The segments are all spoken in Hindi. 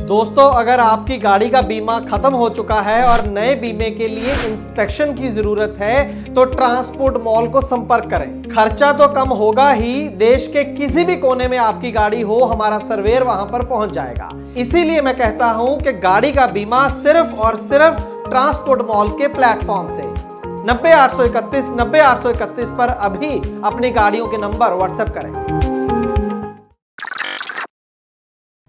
दोस्तों, अगर आपकी गाड़ी का बीमा खत्म हो चुका है और नए बीमे के लिए इंस्पेक्शन की जरूरत है तो ट्रांसपोर्ट मॉल को संपर्क करें। खर्चा तो कम होगा ही, देश के किसी भी कोने में आपकी गाड़ी हो, हमारा सर्वेयर वहां पर पहुंच जाएगा। इसीलिए मैं कहता हूं कि गाड़ी का बीमा सिर्फ और सिर्फ ट्रांसपोर्ट मॉल के प्लेटफॉर्म से 90-831 पर अभी अपनी गाड़ियों के नंबर व्हाट्सएप करें।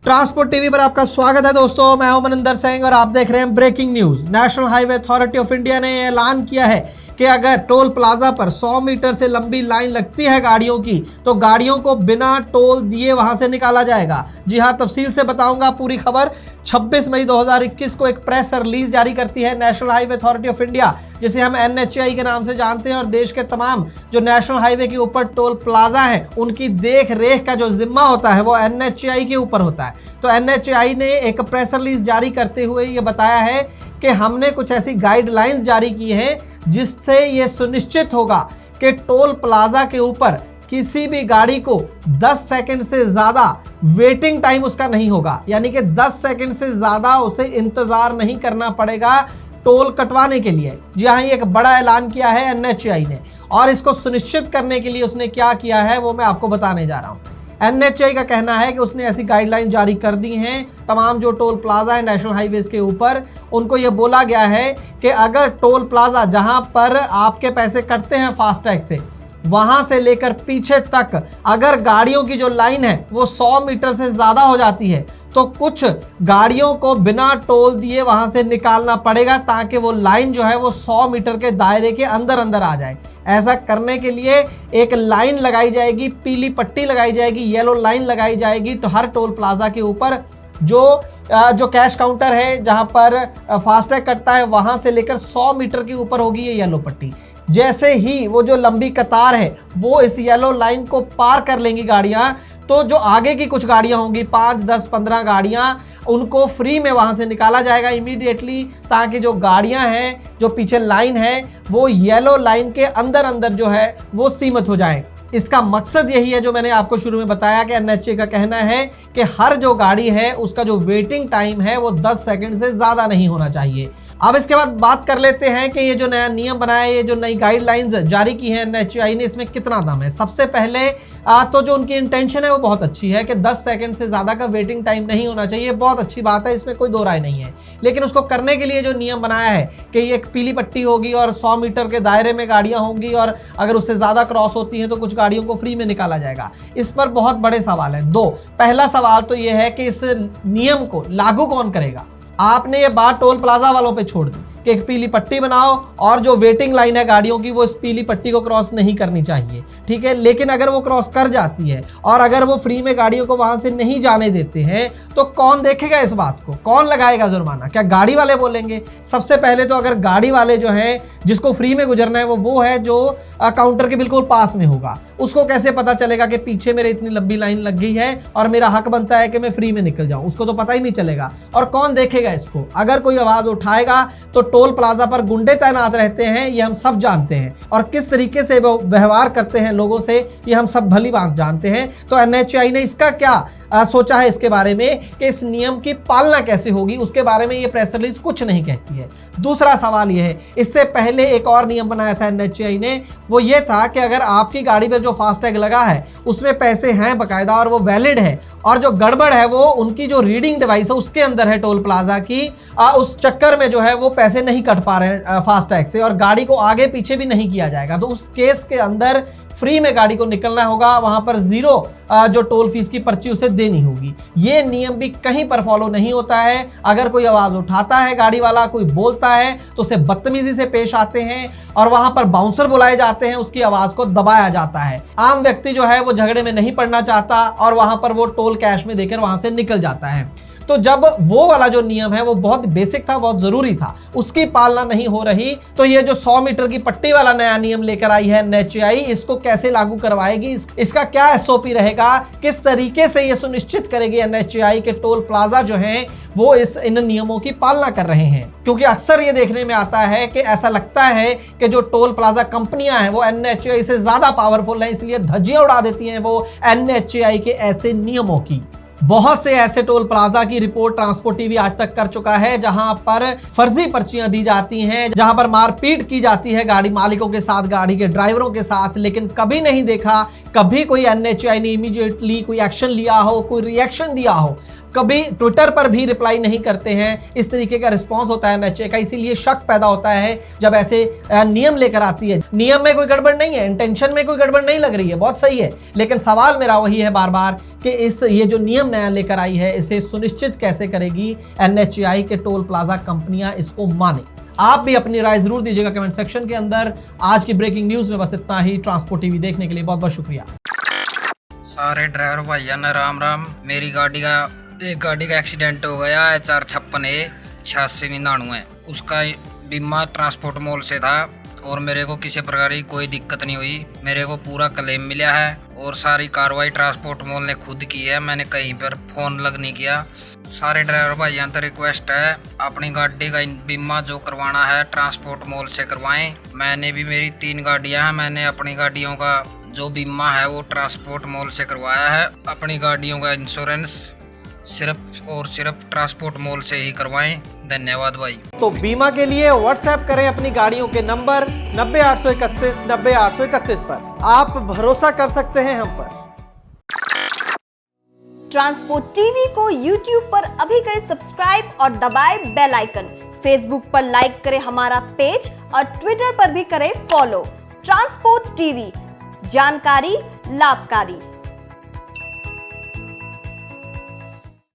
ट्रांसपोर्ट टीवी पर आपका स्वागत है दोस्तों, मैं हूं मनिंदर सिंह और आप देख रहे हैं breaking news. National highway authority of India ने ऐलान किया है कि अगर टोल प्लाजा पर 100 मीटर से लंबी लाइन लगती है गाड़ियों की तो गाड़ियों को बिना टोल दिए वहां से निकाला जाएगा। जी हां, तफसील से बताऊंगा पूरी खबर। 26 मई 2021 को एक प्रेस रिलीज जारी करती है national highway authority of India, जिसे हम NHAI के नाम से जानते हैं, और देश के तमाम जो नेशनल हाईवे के ऊपर टोल प्लाजा है उनकी देख रेख का जो जिम्मा होता है वो NHAI के ऊपर होता है। तो NHAI ने एक प्रेस रिलीज जारी करते हुए ये बताया है कि हमने कुछ ऐसी गाइडलाइंस जारी की हैं जिससे ये सुनिश्चित होगा कि टोल प्लाजा के ऊपर किसी भी गाड़ी को 10 सेकंड से ज़्यादा वेटिंग टाइम उसका नहीं होगा, यानी कि 10 सेकंड से ज़्यादा उसे इंतज़ार नहीं करना पड़ेगा टोल कटवाने के लिए। जी हाँ, ये एक बड़ा ऐलान किया है NHAI ने, और इसको सुनिश्चित करने के लिए उसने क्या किया है वो मैं आपको बताने जा रहा हूँ। NHAI का कहना है कि उसने ऐसी गाइडलाइन जारी कर दी हैं तमाम जो टोल प्लाजा है नेशनल हाईवेज के ऊपर, उनको ये बोला गया है कि अगर टोल प्लाजा जहां पर आपके पैसे कटते हैं फास्टैग से, वहां से लेकर पीछे तक अगर गाड़ियों की जो लाइन है वो 100 मीटर से ज़्यादा हो जाती है तो कुछ गाड़ियों को बिना टोल दिए वहां से निकालना पड़ेगा ताकि वो लाइन जो है वो 100 मीटर के दायरे के अंदर अंदर आ जाए। ऐसा करने के लिए एक लाइन लगाई जाएगी, पीली पट्टी लगाई जाएगी, येलो लाइन लगाई जाएगी तो हर टोल प्लाजा के ऊपर जो कैश काउंटर है जहां पर फास्टैग कटता है वहां से लेकर 100 मीटर के ऊपर होगी ये येलो पट्टी। जैसे ही वो जो लंबी कतार है वो इस येलो लाइन को पार कर लेंगी गाड़ियां, तो जो आगे की कुछ गाड़ियां होंगी 5, 10, 15 गाड़ियां, उनको फ्री में वहां से निकाला जाएगा इमीडिएटली, ताकि जो गाड़ियां हैं, जो पीछे लाइन है, वो येलो लाइन के अंदर अंदर जो है वो सीमित हो जाए। इसका मकसद यही है जो मैंने आपको शुरू में बताया कि NHAI का कहना है कि हर जो गाड़ी है उसका जो वेटिंग टाइम है वो 10 सेकंड से ज़्यादा नहीं होना चाहिए। अब इसके बाद बात कर लेते हैं कि ये जो नया नियम बनाया है, ये जो नई गाइडलाइंस जारी की है NHAI ने, इसमें कितना दम है। सबसे पहले तो जो उनकी इंटेंशन है वो बहुत अच्छी है कि 10 सेकंड से ज़्यादा का वेटिंग टाइम नहीं होना चाहिए, बहुत अच्छी बात है, इसमें कोई दो राय नहीं है। लेकिन उसको करने के लिए जो नियम बनाया है कि ये एक पीली पट्टी होगी और 100 मीटर के दायरे में गाड़ियाँ होंगी और अगर उससे ज़्यादा क्रॉस होती हैं तो कुछ गाड़ियों को फ्री में निकाला जाएगा। इस पर बहुत बड़े सवाल हैं दो। पहला सवाल तो ये है कि इस नियम को लागू कौन करेगा। आपने ये बात टोल प्लाजा वालों पे छोड़ दी कि एक पीली पट्टी बनाओ और जो वेटिंग लाइन है गाड़ियों की वो इस पीली पट्टी को क्रॉस नहीं करनी चाहिए, ठीक है। लेकिन अगर वो क्रॉस कर जाती है और अगर वो फ्री में गाड़ियों को वहां से नहीं जाने देते हैं तो कौन देखेगा इस बात को, कौन लगाएगा जुर्माना? क्या गाड़ी वाले बोलेंगे? सबसे पहले तो अगर गाड़ी वाले जो है जिसको फ्री में गुजरना है वो है जो काउंटर के बिल्कुल पास में होगा, उसको कैसे पता चलेगा कि पीछे मेरे इतनी लंबी लाइन लग गई है और मेरा हक बनता है कि मैं फ्री में निकल जाऊं? उसको तो पता ही नहीं चलेगा। और कौन देखेगा इसको? अगर कोई आवाज उठाएगा तो टोल प्लाजा पर गुंडे तैनात रहते हैं, ये हम सब जानते हैं, और किस तरीके से वो व्यवहार करते हैं लोगों से ये हम सब भली बात जानते हैं। तो NHAI ने इसका क्या सोचा है इसके बारे में कि इस नियम की पालना कैसे होगी, उसके बारे में ये प्रेस रिलीज कुछ नहीं कहती है। दूसरा सवाल ये है, इससे पहले एक और नियम बनाया था NHAI ने, वो ये था कि अगर आपकी गाड़ी पर जो फास्टैग लगा है उसमें पैसे हैं बकायदा और वो वैलिड है, और जो गड़बड़ है वो उनकी जो रीडिंग डिवाइस है उसके अंदर है टोल प्लाजा की, उस चक्कर में जो है वो पैसे नहीं कट पा रहे हैं फास्टैग से और गाड़ी को आगे पीछे भी नहीं किया जाएगा, तो उस केस के अंदर फ्री में गाड़ी को निकलना होगा, वहां पर जीरो जो टोल फीस की पर्ची उसे देनी होगी। ये नियम भी कहीं पर फॉलो नहीं होता है। अगर कोई आवाज उठाता है गाड़ी वाला, कोई बोलता है तो उसे बदतमीजी से पेश आते हैं और वहां पर बाउंसर बुलाए जाते हैं, उसकी आवाज को दबाया जाता है। आम व्यक्ति जो है वो झगड़े में नहीं पड़ना चाहता और वहां पर वो टोल कैश में देकर वहां से निकल जाता है। तो जब वो वाला जो नियम है वो बहुत बेसिक था, बहुत जरूरी था, उसकी पालना नहीं हो रही, तो ये जो 100 मीटर की पट्टी वाला नया नियम लेकर आई है NHAI, इसको कैसे लागू करवाएगी, इसका क्या SOP रहेगा, किस तरीके से ये सुनिश्चित करेगी NHAI के टोल प्लाजा जो हैं वो इन नियमों की पालना कर रहे हैं। क्योंकि अक्सर ये देखने में आता है कि ऐसा लगता है कि जो टोल प्लाजा कंपनियां हैं वो NHAI से ज्यादा पावरफुल हैं, इसलिए धज्जियां उड़ा देती हैं वो NHAI के ऐसे नियमों की। बहुत से ऐसे टोल प्लाजा की रिपोर्ट ट्रांसपोर्ट टीवी आज तक कर चुका है जहां पर फर्जी पर्चियां दी जाती हैं, जहां पर मारपीट की जाती है गाड़ी मालिकों के साथ, गाड़ी के ड्राइवरों के साथ, लेकिन कभी नहीं देखा, कभी कोई NHAI ने इमीडिएटली कोई एक्शन लिया हो, कोई रिएक्शन दिया हो, कभी ट्विटर पर भी रिप्लाई नहीं करते हैं। इस तरीके का रिस्पांस होता है NHAI का, इसीलिए शक पैदा होता है जब ऐसे नियम लेकर आती है। नियम में कोई गड़बड़ नहीं है, इंटेंशन में कोई गड़बड़ नहीं लग रही है, बहुत सही है, लेकिन सवाल मेरा वही है बार बार कि ये जो नियम नया लेकर आई है इसे सुनिश्चित कैसे करेगी NHAI के टोल प्लाजा कंपनियां इसको माने। आप भी अपनी राय जरूर दीजिएगा कमेंट सेक्शन के अंदर। आज की ब्रेकिंग न्यूज में बस इतना ही। ट्रांसपोर्ट टीवी देखने के लिए बहुत बहुत शुक्रिया। सारे ड्राइवर भैया ने राम राम। मेरी एक गाड़ी का एक्सीडेंट हो गया है, 456A8699। उसका बीमा ट्रांसपोर्ट मॉल से था और मेरे को किसी प्रकार की कोई दिक्कत नहीं हुई। मेरे को पूरा क्लेम मिला है और सारी कार्रवाई ट्रांसपोर्ट मॉल ने खुद की है, मैंने कहीं पर फोन लग नहीं किया। सारे ड्राइवर भाइयों से रिक्वेस्ट है, अपनी गाड़ी का बीमा जो करवाना है ट्रांसपोर्ट मॉल से करवाएं। मैंने भी, मेरी 3 गाड़ियां हैं, मैंने अपनी गाड़ियों का जो बीमा है वो ट्रांसपोर्ट मॉल से करवाया है। अपनी गाड़ियों का इंश्योरेंस सिर्फ और सिर्फ ट्रांसपोर्ट मॉल से ही करवाएं। धन्यवाद भाई। तो बीमा के लिए व्हाट्सएप करें अपनी गाड़ियों के नंबर 90 831 90 831 पर। आप भरोसा कर सकते हैं हम पर। ट्रांसपोर्ट टीवी को यूट्यूब पर अभी करें सब्सक्राइब और दबाएं बेल आइकन। फेसबुक पर लाइक करें हमारा पेज और ट्विटर पर भी करें फॉलो। ट्रांसपोर्ट टीवी, जानकारी लाभकारी।